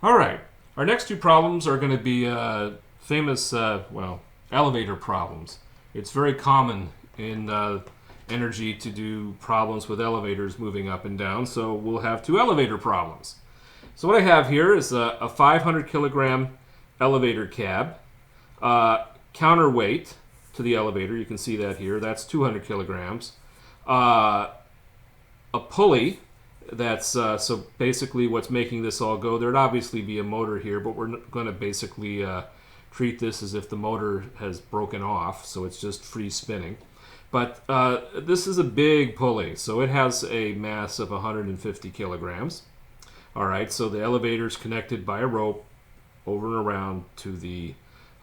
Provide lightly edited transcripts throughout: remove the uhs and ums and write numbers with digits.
All right. Our next two problems are going to be famous, elevator problems. It's very common in energy to do problems with elevators moving up and down, so we'll have two elevator problems. So what I have here is a 500 kilogram elevator cab, counterweight to the elevator. You can see that here. That's 200 kilograms. A pulley. That's so basically what's making this all go. There'd obviously be a motor here, but we're going to basically treat this as if the motor has broken off, so it's just free spinning. But this is a big pulley, so it has a mass of 150 kilograms. All right, so the elevator is connected by a rope over and around to the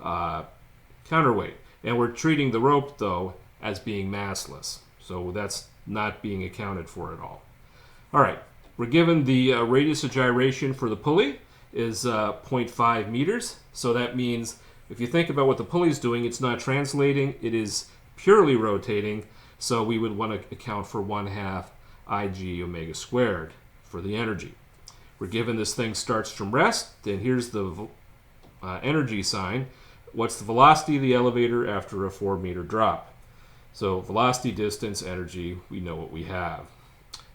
counterweight. And we're treating the rope, though, as being massless. So that's not being accounted for at all. All right, we're given the radius of gyration for the pulley is 0.5 meters. So that means if you think about what the pulley is doing, it's not translating, it is purely rotating. So we would want to account for 1/2 Ig omega squared for the energy. We're given this thing starts from rest, then here's the energy sign. What's the velocity of the elevator after a 4-meter drop? So velocity, distance, energy, we know what we have.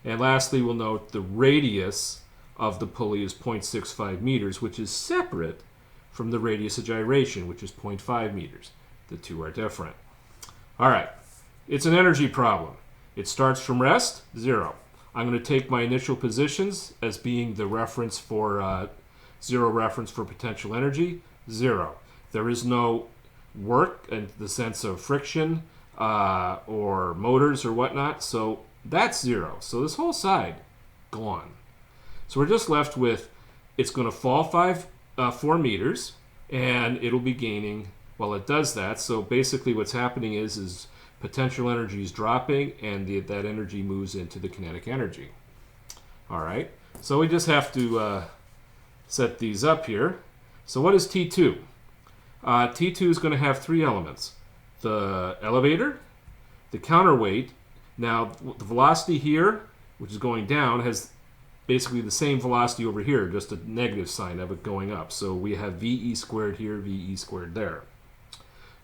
And lastly, we'll note the radius of the pulley is 0.65 meters, which is separate from the radius of gyration, which is 0.5 meters. The two are different. All right, it's an energy problem. It starts from rest, 0. I'm going to take my initial positions as being the reference for 0 reference for potential energy, 0. There is no work in the sense of friction or motors or whatnot, so that's 0. So this whole side, gone. So we're just left with, it's going to fall 4 meters, and it'll be gaining while it does that. So basically what's happening is potential energy is dropping, and that energy moves into the kinetic energy. All right, so we just have to set these up here. So what is T2? T2 is going to have 3 elements. The elevator, the counterweight. Now, the velocity here, which is going down, has basically the same velocity over here, just a negative sign of it going up. So we have VE squared here, VE squared there.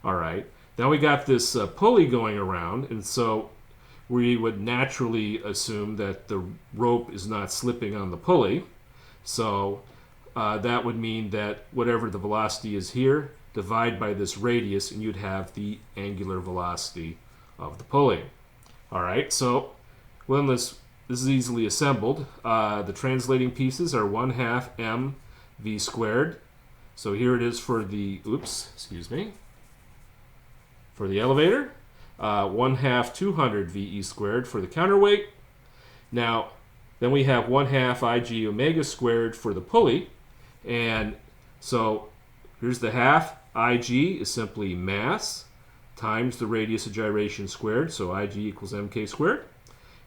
All right. Now we got this pulley going around, and so we would naturally assume that the rope is not slipping on the pulley. So that would mean that whatever the velocity is here, divide by this radius, and you'd have the angular velocity of the pulley. All right, so when this is easily assembled. The translating pieces are 1/2 mv squared. So here it is for the, for the elevator. 1/2 200 VE squared for the counterweight. Now, then we have 1/2 Ig omega squared for the pulley. And so here's the half. Ig is simply mass times the radius of gyration squared. So Ig equals mk squared.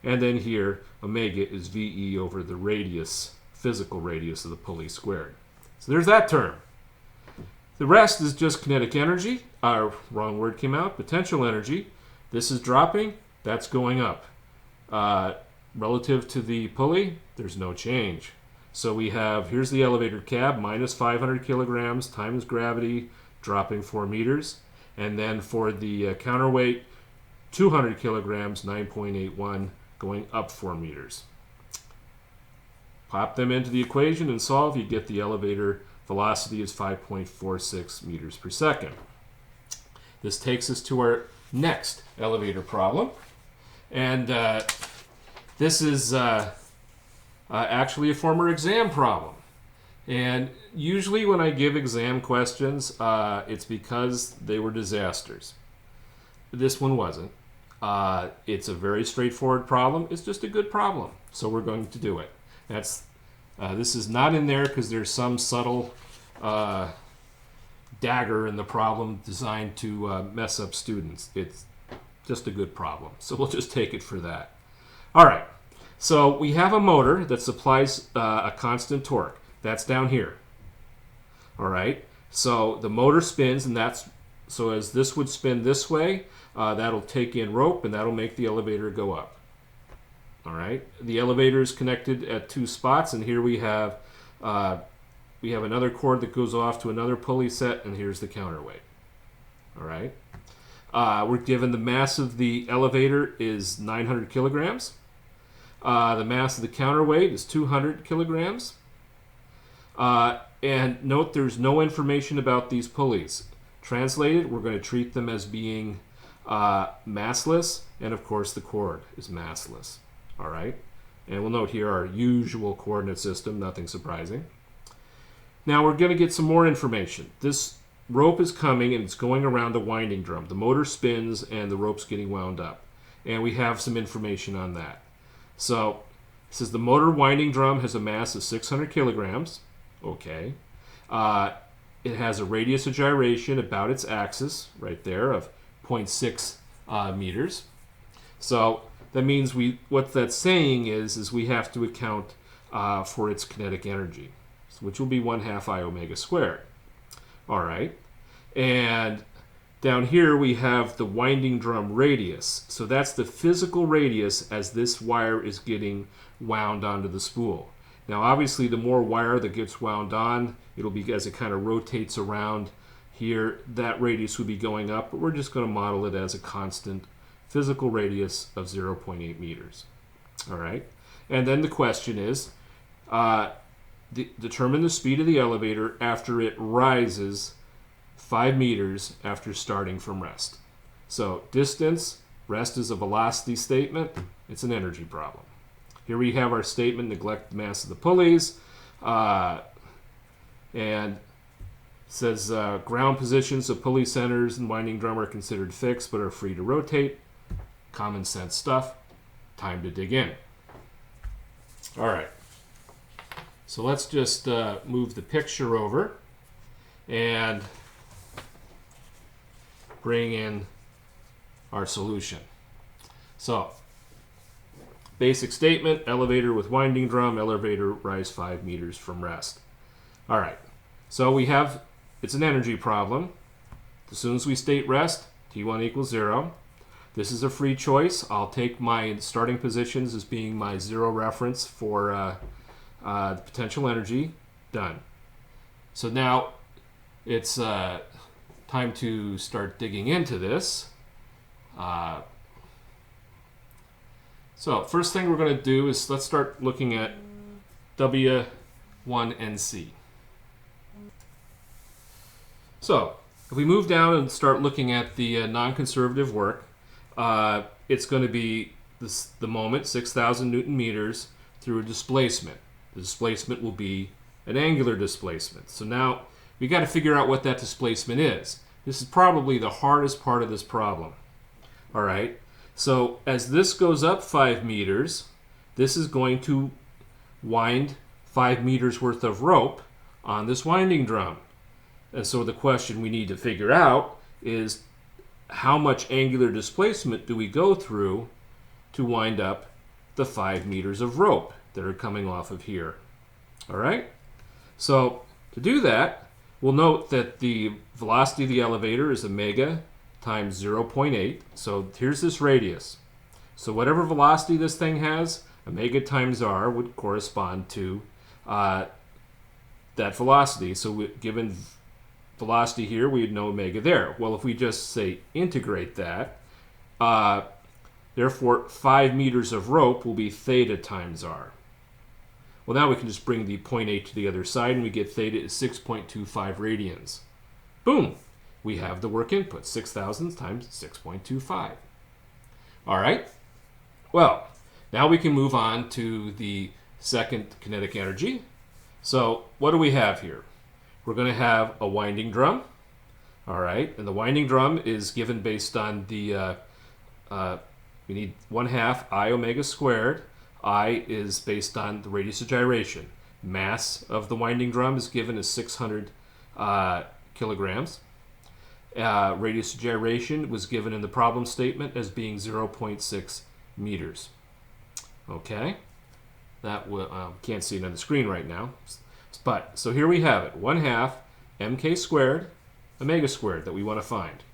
And then here, omega is VE over the radius, physical radius of the pulley squared. So there's that term. The rest is just kinetic energy. Wrong word came out. Potential energy. This is dropping. That's going up. Relative to the pulley, there's no change. So we have, here's the elevator cab, minus 500 kilograms times gravity, dropping 4 meters. And then for the counterweight, 200 kilograms, 9.81, going up 4 meters. Pop them into the equation and solve. You get the elevator velocity is 5.46 meters per second. This takes us to our next elevator problem. And this is actually a former exam problem. And usually when I give exam questions, it's because they were disasters. This one wasn't. It's a very straightforward problem. It's just a good problem. So we're going to do it. This is not in there because there's some subtle dagger in the problem designed to mess up students. It's just a good problem. So we'll just take it for that. All right. So we have a motor that supplies a constant torque. That's down here. All right. So the motor spins, and so as this would spin this way, that'll take in rope, and that'll make the elevator go up. All right. The elevator is connected at 2 spots, and here we have we have another cord that goes off to another pulley set, and here's the counterweight. All right. We're given the mass of the elevator is 900 kilograms. The mass of the counterweight is 200 kilograms. And note there's no information about these pulleys. Translated, we're going to treat them as being massless, and of course the cord is massless. All right. And we'll note here our usual coordinate system, nothing surprising. Now we're going to get some more information. This rope is coming and it's going around a winding drum. The motor spins and the rope's getting wound up. And we have some information on that. So it says the motor winding drum has a mass of 600 kilograms. Okay. It has a radius of gyration about its axis right there of 0.6 meters. So that means what that's saying is we have to account for its kinetic energy, which will be 1/2 I omega squared. All right. And down here we have the winding drum radius. So that's the physical radius as this wire is getting wound onto the spool. Now obviously the more wire that gets wound on, it'll be as it kind of rotates around here, that radius will be going up, but we're just going to model it as a constant physical radius of 0.8 meters. All right. And then the question is, determine the speed of the elevator after it rises 5 meters after starting from rest. So distance, rest is a velocity statement, it's an energy problem. Here we have our statement, neglect the mass of the pulleys, and says ground positions of pulley centers and winding drum are considered fixed but are free to rotate. Common sense stuff. Time to dig in. All right. So let's just move the picture over and bring in our solution. So, basic statement, elevator with winding drum, elevator rise 5 meters from rest. All right, so we have, it's an energy problem. As soon as we state rest, T1 equals 0. This is a free choice. I'll take my starting positions as being my 0 reference for the potential energy. Done. So now it's time to start digging into this. So first thing we're going to do is let's start looking at W1 and C. So if we move down and start looking at the non-conservative work, it's going to be the moment, 6,000 Newton meters, through a displacement. The displacement will be an angular displacement. So now we got to figure out what that displacement is. This is probably the hardest part of this problem. All right. So as this goes up 5 meters, this is going to wind 5 meters worth of rope on this winding drum. And so the question we need to figure out is how much angular displacement do we go through to wind up the 5 meters of rope that are coming off of here. All right? So to do that, we'll note that the velocity of the elevator is omega times 0.8. So here's this radius. So whatever velocity this thing has, omega times r would correspond to that velocity. So given velocity here, we'd know omega there. Well, if we just say integrate that, therefore 5 meters of rope will be theta times r. Well, now we can just bring the 0.8 to the other side, and we get theta is 6.25 radians. Boom! We have the work input, 6,000 times 6.25. All right? Well, now we can move on to the second kinetic energy. So what do we have here? We're going to have a winding drum. All right? And the winding drum is given based on the, we need 1/2 I omega squared. I is based on the radius of gyration. Mass of the winding drum is given as 600 kilograms. Radius of gyration was given in the problem statement as being 0.6 meters. Okay, that can't see it on the screen right now, but so here we have it: 1/2 mk squared omega squared that we want to find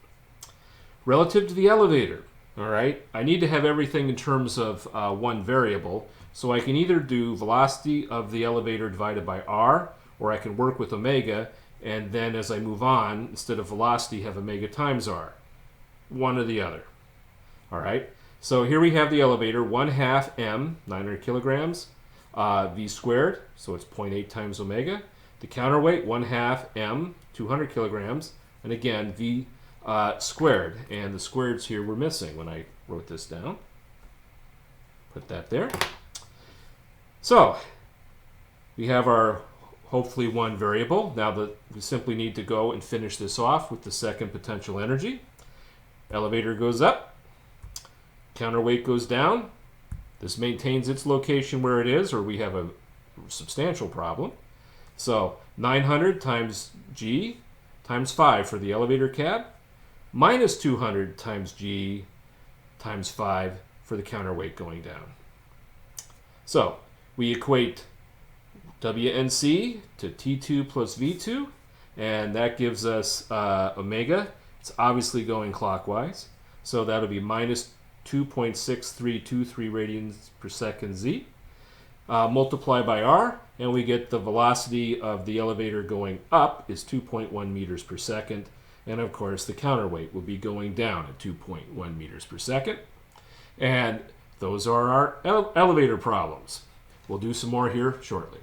relative to the elevator. All right, I need to have everything in terms of one variable, so I can either do velocity of the elevator divided by r, or I can work with omega, and then as I move on, instead of velocity, have omega times r. One or the other. All right. So here we have the elevator, 1/2 m, 900 kilograms, v squared, so it's 0.8 times omega. The counterweight, 1/2 m, 200 kilograms, and again, v squared. And the squareds here were missing when I wrote this down. Put that there. So we have our hopefully one variable. Now we simply need to go and finish this off with the second potential energy. Elevator goes up, counterweight goes down. This maintains its location where it is, or we have a substantial problem. So 900 times g times 5 for the elevator cab, minus 200 times g times 5 for the counterweight going down. So we equate WNC to T2 plus V2, and that gives us omega. It's obviously going clockwise, so that'll be minus 2.6323 radians per second z. Multiply by r, and we get the velocity of the elevator going up is 2.1 meters per second, and of course the counterweight will be going down at 2.1 meters per second. And those are our elevator problems. We'll do some more here shortly.